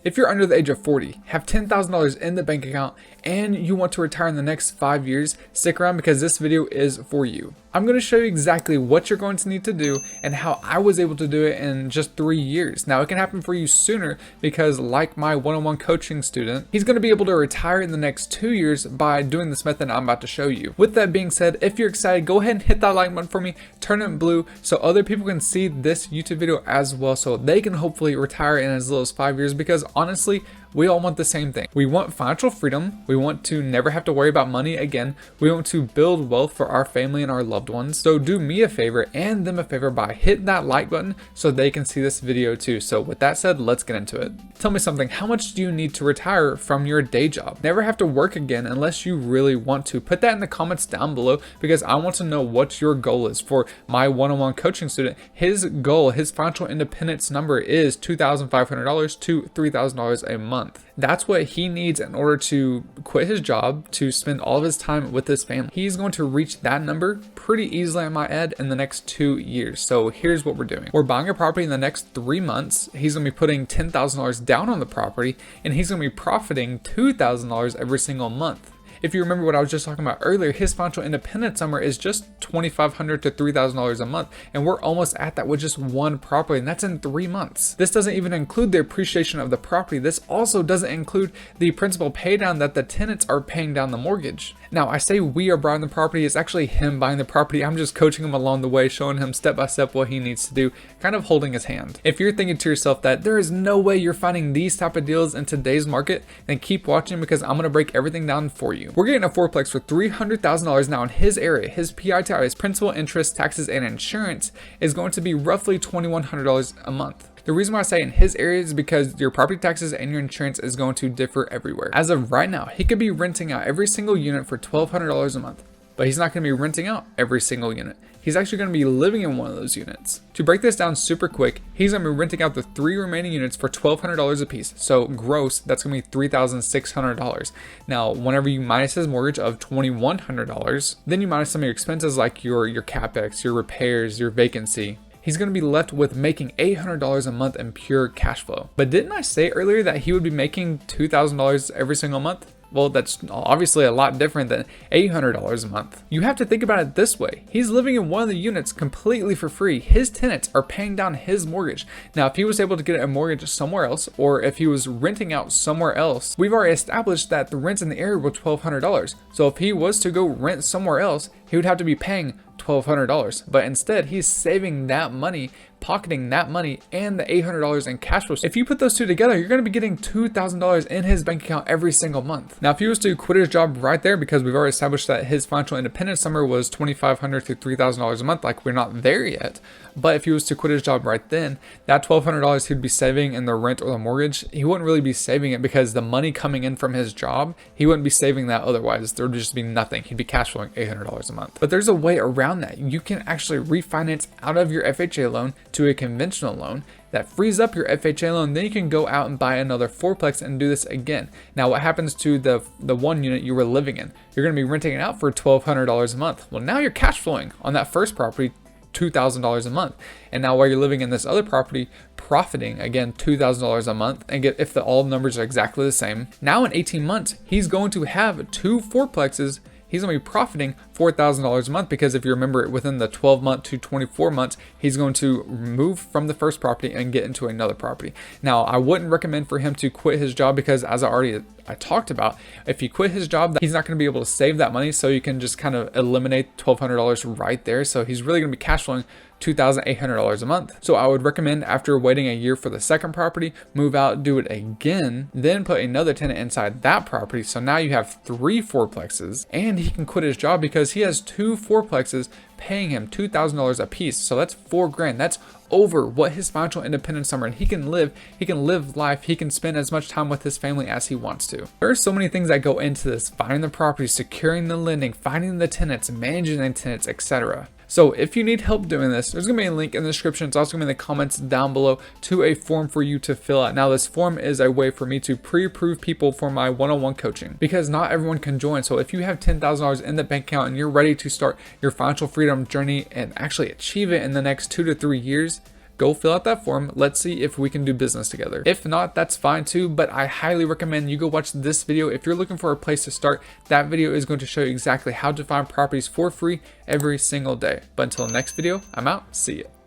If you're under the age of 40, have $10,000 in the bank account, and you want to retire in the next 5 years, stick around because this video is for you. I'm going to show you exactly what you're going to need to do and how I was able to do it in just 3 years. Now, it can happen for you sooner because, like my one-on-one coaching student, he's going to be able to retire in the next 2 years by doing this method I'm about to show you. With that being said, if you're excited, go ahead and hit that like button for me, turn it blue so other people can see this YouTube video as well, so they can hopefully retire in as little as 5 years, because honestly, we all want the same thing. We want financial freedom. We want to never have to worry about money again. We want to build wealth for our family and our loved ones. So do me a favor and them a favor by hitting that like button so they can see this video too. So with that said, let's get into it. Tell me something. How much do you need to retire from your day job? Never have to work again unless you really want to. Put that in the comments down below because I want to know what your goal is. For my one-on-one coaching student, his goal, his financial independence number is $2,500 to $3,000 a month. That's what he needs in order to quit his job, to spend all of his time with his family. He's going to reach that number pretty easily, I might add, in the next 2 years. So here's what we're doing. We're buying a property in the next 3 months. He's going to be putting $10,000 down on the property, and he's going to be profiting $2,000 every single month. If you remember what I was just talking about earlier, his financial independence number is just $2,500 to $3,000 a month, and we're almost at that with just one property, and that's in 3 months. This doesn't even include the appreciation of the property. This also doesn't include the principal pay down that the tenants are paying down the mortgage. Now, I say we are buying the property, it's actually him buying the property. I'm just coaching him along the way, showing him step by step what he needs to do, kind of holding his hand. If you're thinking to yourself that there is no way you're finding these type of deals in today's market, then keep watching because I'm going to break everything down for you. We're getting a fourplex for $300,000 now in his area. His PITI, his principal, interest, taxes, and insurance is going to be roughly $2,100 a month. The reason why I say in his area is because your property taxes and your insurance is going to differ everywhere. As of right now, he could be renting out every single unit for $1,200 a month, but he's not going to be renting out every single unit. He's actually going to be living in one of those units. To break this down super quick, he's going to be renting out the 3 remaining units for $1,200 a piece. So gross, that's going to be $3,600. Now, whenever you minus his mortgage of $2,100, then you minus some of your expenses like your CapEx, your repairs, your vacancy, he's going to be left with making $800 a month in pure cash flow. But didn't I say earlier that he would be making $2,000 every single month? Well, that's obviously a lot different than $800 a month. You have to think about it this way. He's living in one of the units completely for free. His tenants are paying down his mortgage. Now, if he was able to get a mortgage somewhere else, or if he was renting out somewhere else, we've already established that the rents in the area were $1,200. So if he was to go rent somewhere else, he would have to be paying $1,200. But instead, he's saving that money, pocketing that money, and the $800 in cash flow. If you put those two together, you're going to be getting $2,000 in his bank account every single month. Now, if he was to quit his job right there, because we've already established that his financial independence number was $2,500 to $3,000 a month, like we're not there yet. But if he was to quit his job right then, that $1,200 he'd be saving in the rent or the mortgage, he wouldn't really be saving it because the money coming in from his job, he wouldn't be saving that otherwise. There would just be nothing. He'd be cash flowing $800 a month. But there's a way around that. You can actually refinance out of your FHA loan to a conventional loan that frees up your FHA loan. Then you can go out and buy another fourplex and do this again. Now, what happens to the one unit you were living in? You're going to be renting it out for $1,200 a month. Well, now you're cash flowing on that first property $2,000 a month, and now while you're living in this other property, profiting again $2,000 a month, and if all numbers are exactly the same, now in 18 months he's going to have 2 fourplexes. He's going to be profiting $4,000 a month because if you remember, within the 12 month to 24 months, he's going to move from the first property and get into another property. Now, I wouldn't recommend for him to quit his job because, as I talked about, if he quit his job, he's not going to be able to save that money. So you can just kind of eliminate $1,200 right there. So he's really going to be cash flowing $2,800 a month. So I would recommend, after waiting a year for the second property, move out, do it again, then put another tenant inside that property. So now you have 3 fourplexes, and he can quit his job because he has 2 fourplexes paying him $2,000 a piece. So that's $4,000. That's over what his financial independence number, and he can live life, he can spend as much time with his family as he wants to. There are so many things that go into this: finding the property, securing the lending, finding the tenants, managing the tenants, etc. So if you need help doing this, there's going to be a link in the description. It's also going to be in the comments down below to a form for you to fill out. Now, this form is a way for me to pre-approve people for my one-on-one coaching because not everyone can join. So if you have $10,000 in the bank account and you're ready to start your financial freedom journey and actually achieve it in the next 2 to 3 years, go fill out that form. Let's see if we can do business together. If not, that's fine too, but I highly recommend you go watch this video if you're looking for a place to start. That video is going to show you exactly how to find properties for free every single day. But until the next video, I'm out. See ya.